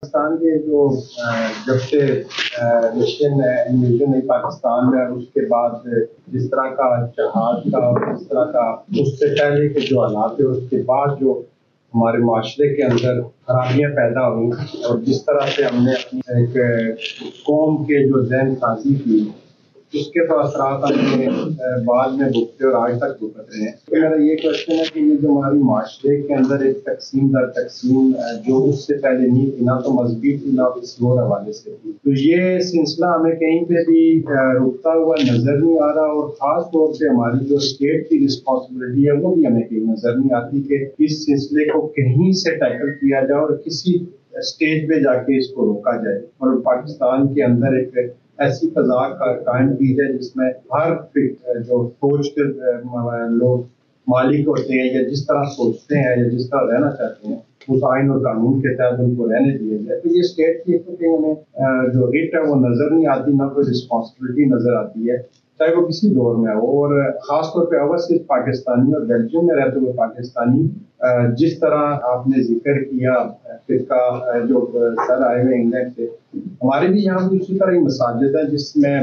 پاکستان کے جو جب سے رشین انویژن ہے پاکستان میں، اور اس کے بعد جس طرح کا جہاد کا اور جس طرح کا اس سے پہلے کے جو حالات ہے، اس کے بعد جو ہمارے معاشرے کے اندر خرابیاں پیدا ہوئیں اور جس طرح سے ہم نے اپنی ایک قوم کے جو ذہن سازی کی، اس کے تو اثرات ہم نے بعد میں بھگتے اور آج تک بھگت رہے ہیں۔ تو میرا یہ کوشچن ہے کہ یہ جو ہماری معاشرے کے اندر ایک تقسیم در تقسیم جو اس سے پہلے نہیں تھی، نہ تو مذہبی تھی نہ کسی اور حوالے سے تھی، تو یہ سلسلہ ہمیں کہیں پہ بھی رکتا ہوا نظر نہیں آ رہا، اور خاص طور سے ہماری جو اسٹیٹ کی رسپانسبلٹی ہے وہ بھی ہمیں کہیں نظر نہیں آتی کہ اس سلسلے کو کہیں سے ٹیکل کیا جائے اور کسی اسٹیج پہ جا کے اس کو روکا جائے، اور پاکستان کے اندر ایک ایسی فضا قائم کی ہے جس میں ہر جو سوچ کے لوگ مالک ہوتے ہیں یا جس طرح سوچتے ہیں یا جس طرح رہنا چاہتے ہیں اس آئین اور قانون کے تحت ان کو رہنے دیا جائے۔ تو یہ اسٹیٹ کی ہمیں جو ریٹ ہے وہ نظر نہیں آتی، نہ کوئی رسپانسبلٹی نظر آتی ہے، چاہے وہ کسی دور میں ہو، اور خاص طور پہ اوورسیز پاکستانی اور بیلجیم میں رہتے ہوئے پاکستانی، جس طرح آپ نے ذکر کیا فرقہ جو سر آئے ہوئے انگلینڈ سے، ہمارے بھی یہاں بھی اسی طرح ہی مساجد ہے جس میں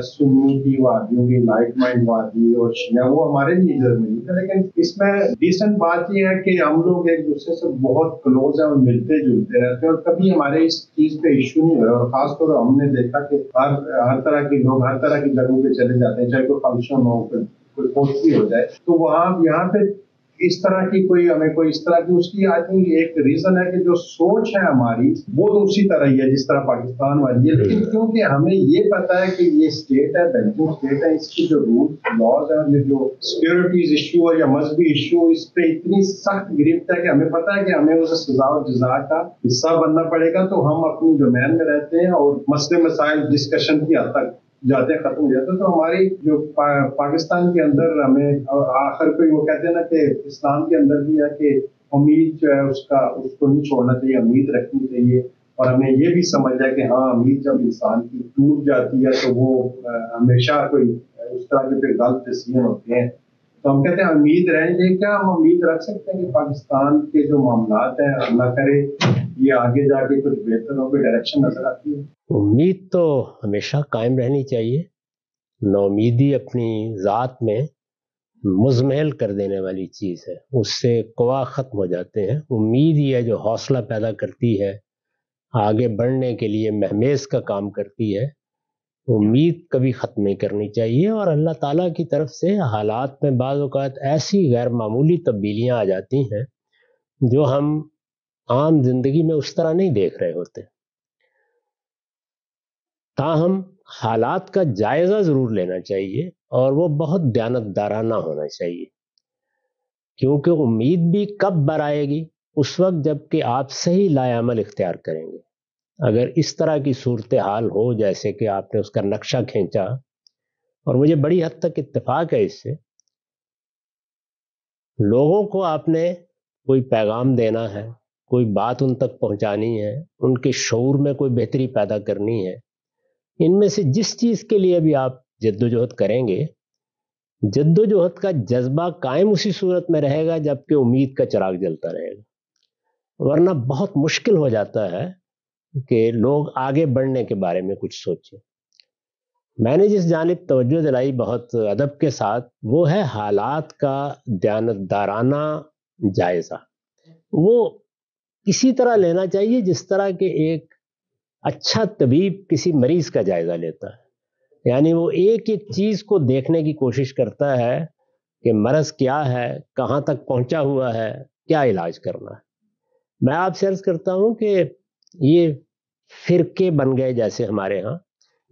سنیوں کی وادیوں کی لائٹ مائنڈ وادی اور شیعہ، وہ ہمارے بھی ادھر میں ہے، لیکن اس میں ڈیسنٹ بات یہ ہے کہ ہم لوگ ایک دوسرے سے بہت کلوز ہیں اور ملتے جلتے رہتے ہیں، اور کبھی ہمارے اس چیز پہ ایشو نہیں ہوا، اور خاص طور پر ہم نے دیکھا کہ ہر طرح کے لوگ ہر طرح کی جگہوں پہ چلے جاتے ہیں، چاہے کوئی فنکشن ہو، کوئی پوسٹی ہو جائے، تو وہاں یہاں پہ اس طرح کی ہمیں کوئی اس طرح کی، اس کی آئی تھنک ایک ریزن ہے کہ جو سوچ ہے ہماری وہ تو اسی طرح ہی ہے جس طرح پاکستان والی ہے، لیکن کیونکہ ہمیں یہ پتا ہے کہ یہ اسٹیٹ ہے، بیلجیم اسٹیٹ ہے، اس کی جو رول لاز ہے، جو سیکورٹیز ایشو ہے یا مذہبی ایشو، اس پہ اتنی سخت گرفت ہے کہ ہمیں پتا ہے کہ ہمیں اسے سزا و جزا کا حصہ بننا پڑے گا، تو ہم اپنی ڈومین میں رہتے ہیں اور مسئلے مسائل ڈسکشن کی حد تک جاتے ختم ہو جاتے ہیں۔ تو ہماری جو پاکستان کے اندر ہمیں آخر کو وہ کہتے ہیں نا کہ اسلام کے اندر بھی ہے کہ امید جو ہے اس کو نہیں چھوڑنا چاہیے، امید رکھنی چاہیے، اور ہمیں یہ بھی سمجھ ہے کہ ہاں امید جب انسان کی ٹوٹ جاتی ہے تو وہ ہمیشہ کوئی اس طرح کے پھر غلط ڈیسیژن ہوتے ہیں، تو ہم کہتے ہیں امید رہنے چاہیے۔ کیا ہم امید رکھ سکتے ہیں کہ پاکستان کے جو معاملات ہیں اللہ کرے یہ آگے جا کے کچھ بہتر ہو، کوئی ڈائریکشن نظر آتی ہے؟ امید تو ہمیشہ قائم رہنی چاہیے، نومیدی اپنی ذات میں مزمحل کر دینے والی چیز ہے، اس سے قوا ختم ہو جاتے ہیں۔ امید ہی ہے جو حوصلہ پیدا کرتی ہے، آگے بڑھنے کے لیے مہمیز کا کام کرتی ہے۔ امید کبھی ختم نہیں کرنی چاہیے، اور اللہ تعالیٰ کی طرف سے حالات میں بعض اوقات ایسی غیر معمولی تبدیلیاں آ جاتی ہیں جو ہم عام زندگی میں اس طرح نہیں دیکھ رہے ہوتے، تاہم حالات کا جائزہ ضرور لینا چاہیے، اور وہ بہت دیانتدارانہ ہونا چاہیے، کیونکہ امید بھی کب برآئے گی؟ اس وقت جب کہ آپ صحیح لائے عمل اختیار کریں گے۔ اگر اس طرح کی صورتحال ہو جیسے کہ آپ نے اس کا نقشہ کھینچا، اور مجھے بڑی حد تک اتفاق ہے اس سے، لوگوں کو آپ نے کوئی پیغام دینا ہے، کوئی بات ان تک پہنچانی ہے، ان کے شعور میں کوئی بہتری پیدا کرنی ہے، ان میں سے جس چیز کے لیے بھی آپ جد و جہد کریں گے، جد و جہد کا جذبہ قائم اسی صورت میں رہے گا جب کہ امید کا چراغ جلتا رہے گا، ورنہ بہت مشکل ہو جاتا ہے کہ لوگ آگے بڑھنے کے بارے میں کچھ سوچیں۔ میں نے جس جانب توجہ دلائی بہت ادب کے ساتھ، وہ ہے حالات کا دیانتدارانہ جائزہ۔ وہ اسی طرح لینا چاہیے جس طرح کہ ایک اچھا طبیب کسی مریض کا جائزہ لیتا ہے، یعنی وہ ایک ایک چیز کو دیکھنے کی کوشش کرتا ہے کہ مرض کیا ہے، کہاں تک پہنچا ہوا ہے، کیا علاج کرنا ہے۔ میں آپ سے عرض کرتا ہوں کہ یہ فرقے بن گئے جیسے ہمارے ہاں،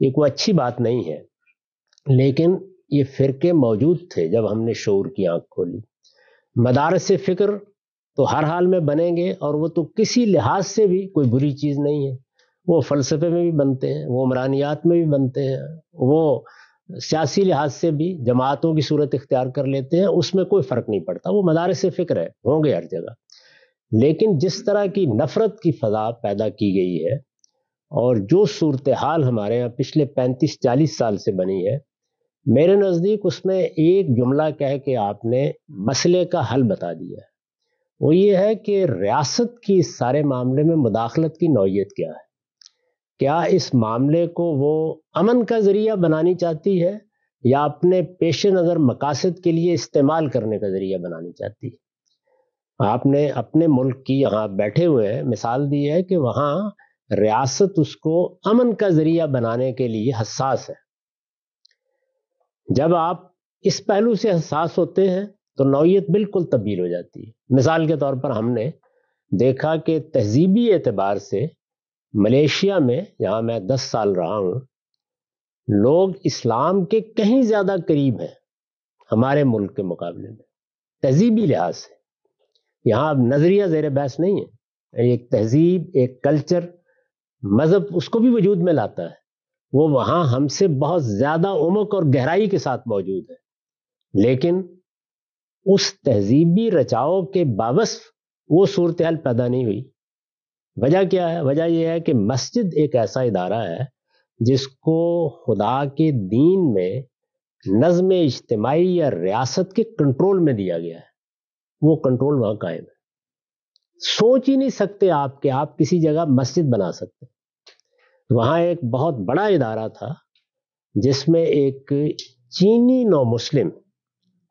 یہ کوئی اچھی بات نہیں ہے، لیکن یہ فرقے موجود تھے جب ہم نے شعور کی آنکھ کھولی۔ مدارس فکر تو ہر حال میں بنیں گے، اور وہ تو کسی لحاظ سے بھی کوئی بری چیز نہیں ہے، وہ فلسفے میں بھی بنتے ہیں، وہ عمرانیات میں بھی بنتے ہیں، وہ سیاسی لحاظ سے بھی جماعتوں کی صورت اختیار کر لیتے ہیں، اس میں کوئی فرق نہیں پڑتا، وہ مدارس فکر ہے، ہوں گے ہر جگہ۔ لیکن جس طرح کی نفرت کی فضا پیدا کی گئی ہے، اور جو صورتحال ہمارے یہاں پچھلے 35-40 سال سے بنی ہے، میرے نزدیک اس میں ایک جملہ کہہ کے آپ نے مسئلے کا حل بتا دیا ہے۔ وہ یہ ہے کہ ریاست کی اس سارے معاملے میں مداخلت کی نوعیت کیا ہے. کیا اس معاملے کو وہ امن کا ذریعہ بنانی چاہتی ہے یا اپنے پیش نظر مقاصد کے لیے استعمال کرنے کا ذریعہ بنانی چاہتی ہے؟ آپ نے اپنے ملک کی یہاں بیٹھے ہوئے مثال دی ہے کہ وہاں ریاست اس کو امن کا ذریعہ بنانے کے لیے حساس ہے. جب آپ اس پہلو سے حساس ہوتے ہیں تو نوعیت بالکل تبدیل ہو جاتی ہے. مثال کے طور پر ہم نے دیکھا کہ تہذیبی اعتبار سے ملیشیا میں جہاں میں 10 سال رہا ہوں لوگ اسلام کے کہیں زیادہ قریب ہیں ہمارے ملک کے مقابلے میں تہذیبی لحاظ سے. یہاں اب نظریہ زیر بحث نہیں ہے. ایک تہذیب، ایک کلچر، مذہب اس کو بھی وجود میں لاتا ہے. وہ وہاں ہم سے بہت زیادہ عمق اور گہرائی کے ساتھ موجود ہے. لیکن اس تہذیبی رچاؤ کے باوصف وہ صورتحال پیدا نہیں ہوئی. وجہ کیا ہے؟ وجہ یہ ہے کہ مسجد ایک ایسا ادارہ ہے جس کو خدا کے دین میں نظم اجتماعی یا ریاست کے کنٹرول میں دیا گیا ہے. وہ کنٹرول وہاں قائم ہے. سوچ ہی نہیں سکتے آپ کہ آپ کسی جگہ مسجد بنا سکتے. وہاں ایک بہت بڑا ادارہ تھا جس میں ایک چینی نو مسلم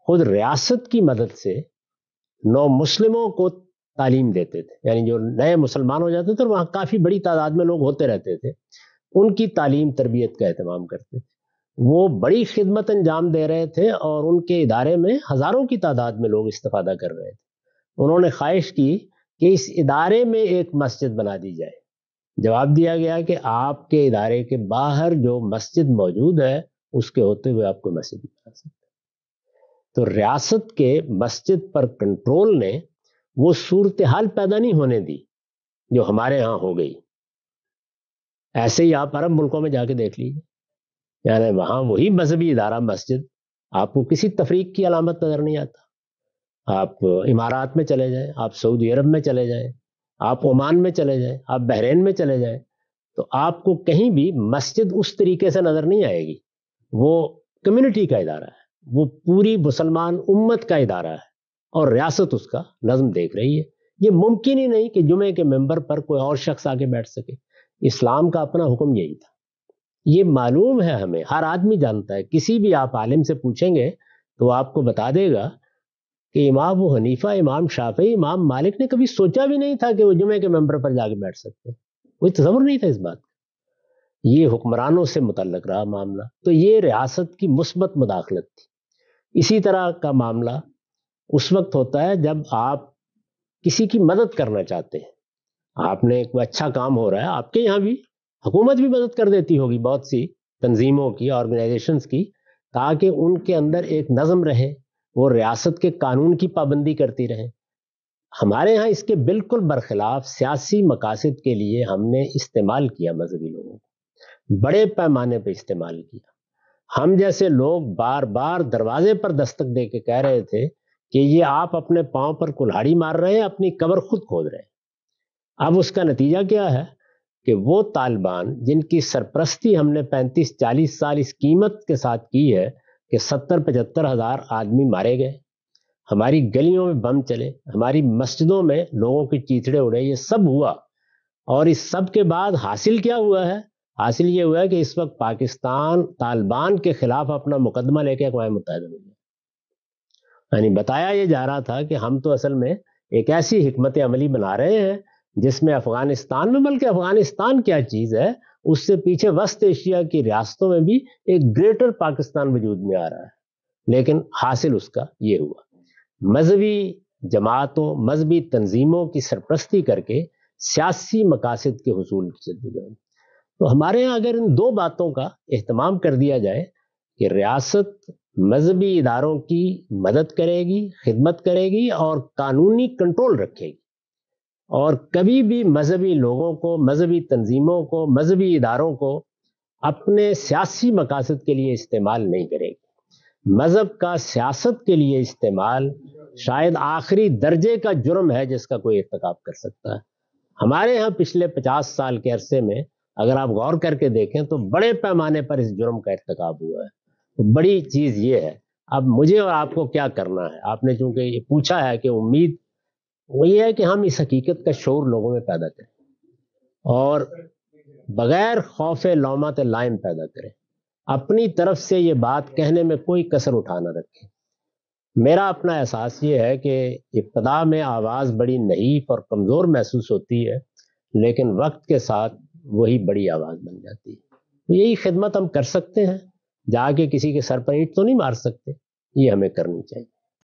خود ریاست کی مدد سے نو مسلموں کو تعلیم دیتے تھے. یعنی جو نئے مسلمان ہو جاتے تھے اور وہاں کافی بڑی تعداد میں لوگ ہوتے رہتے تھے، ان کی تعلیم تربیت کا اہتمام کرتے تھے. وہ بڑی خدمت انجام دے رہے تھے اور ان کے ادارے میں ہزاروں کی تعداد میں لوگ استفادہ کر رہے تھے. انہوں نے خواہش کی کہ اس ادارے میں ایک مسجد بنا دی جائے. جواب دیا گیا کہ آپ کے ادارے کے باہر جو مسجد موجود ہے اس کے ہوتے ہوئے آپ کو مسجد بنا سکتے. تو ریاست کے مسجد پر کنٹرول نے وہ صورتحال پیدا نہیں ہونے دی جو ہمارے ہاں ہو گئی. ایسے ہی آپ عرب ملکوں میں جا کے دیکھ لیجیے، یعنی وہاں وہی مذہبی ادارہ مسجد آپ کو کسی تفریق کی علامت نظر نہیں آتا. آپ امارات میں چلے جائیں، آپ سعودی عرب میں چلے جائیں، آپ عمان میں چلے جائیں، آپ بحرین میں چلے جائیں، تو آپ کو کہیں بھی مسجد اس طریقے سے نظر نہیں آئے گی. وہ کمیونٹی کا ادارہ ہے، وہ پوری مسلمان امت کا ادارہ ہے اور ریاست اس کا نظم دیکھ رہی ہے. یہ ممکن ہی نہیں کہ جمعے کے ممبر پر کوئی اور شخص آ کے بیٹھ سکے. اسلام کا اپنا حکم یہی تھا. یہ معلوم ہے ہمیں، ہر آدمی جانتا ہے. کسی بھی آپ عالم سے پوچھیں گے تو آپ کو بتا دے گا کہ امام ابو حنیفہ، امام شافعی، امام مالک نے کبھی سوچا بھی نہیں تھا کہ وہ جمعے کے ممبر پر جا کے بیٹھ سکتے. کوئی تصور نہیں تھا اس بات کا. یہ حکمرانوں سے متعلق رہا معاملہ. تو یہ ریاست کی مثبت مداخلت تھی. اسی طرح کا معاملہ اس وقت ہوتا ہے جب آپ کسی کی مدد کرنا چاہتے ہیں. آپ نے کوئی اچھا کام ہو رہا ہے، آپ کے یہاں بھی حکومت بھی مدد کر دیتی ہوگی بہت سی تنظیموں کی، آرگنائزیشنز کی، تاکہ ان کے اندر ایک نظم رہے، وہ ریاست کے قانون کی پابندی کرتی رہے. ہمارے ہاں اس کے بالکل برخلاف سیاسی مقاصد کے لیے ہم نے استعمال کیا مذہبی لوگوں کو، بڑے پیمانے پہ استعمال کیا. ہم جیسے لوگ بار بار دروازے پر دستک دے کے کہہ رہے تھے کہ یہ آپ اپنے پاؤں پر کلہاڑی مار رہے ہیں، اپنی قبر خود کھود رہے ہیں. اب اس کا نتیجہ کیا ہے کہ وہ طالبان جن کی سرپرستی ہم نے 35-40 سال اس قیمت کے ساتھ کی ہے کہ 70-75 ہزار آدمی مارے گئے، ہماری گلیوں میں بم چلے، ہماری مسجدوں میں لوگوں کے چیتڑے اڑے، یہ سب ہوا. اور اس سب کے بعد حاصل کیا ہوا ہے؟ حاصل یہ ہوا ہے کہ اس وقت پاکستان طالبان کے خلاف اپنا مقدمہ لے کے اقوام متحدہ میں گیا. یعنی بتایا یہ جا رہا تھا کہ ہم تو اصل میں ایک ایسی حکمت عملی بنا رہے ہیں جس میں افغانستان میں، بلکہ افغانستان کیا چیز ہے، اس سے پیچھے وسط ایشیا کی ریاستوں میں بھی ایک گریٹر پاکستان وجود میں آ رہا ہے. لیکن حاصل اس کا یہ ہوا، مذہبی جماعتوں، مذہبی تنظیموں کی سرپرستی کر کے سیاسی مقاصد کے حصول کی جدوجہد. تو ہمارے یہاں اگر ان دو باتوں کا اہتمام کر دیا جائے کہ ریاست مذہبی اداروں کی مدد کرے گی، خدمت کرے گی اور قانونی کنٹرول رکھے گی، اور کبھی بھی مذہبی لوگوں کو، مذہبی تنظیموں کو، مذہبی اداروں کو اپنے سیاسی مقاصد کے لیے استعمال نہیں کرے گی. مذہب کا سیاست کے لیے استعمال شاید آخری درجے کا جرم ہے جس کا کوئی ارتکاب کر سکتا ہے. ہمارے ہاں پچھلے 50 سال کے عرصے میں اگر آپ غور کر کے دیکھیں تو بڑے پیمانے پر اس جرم کا ارتکاب ہوا ہے. بڑی چیز یہ ہے، اب مجھے اور آپ کو کیا کرنا ہے. آپ نے چونکہ یہ پوچھا ہے کہ امید وہ یہ ہے کہ ہم اس حقیقت کا شعور لوگوں میں پیدا کریں اور بغیر خوف لومات لائم پیدا کریں، اپنی طرف سے یہ بات کہنے میں کوئی کسر اٹھا نہ رکھیں۔ میرا اپنا احساس یہ ہے کہ ابتدا میں آواز بڑی نحیف اور کمزور محسوس ہوتی ہے، لیکن وقت کے ساتھ وہی بڑی آواز بن جاتی ہے۔ یہی خدمت ہم کر سکتے ہیں، جا کے کسی کے سر پر اینٹ تو نہیں مار سکتے، یہ ہمیں کرنی چاہیے۔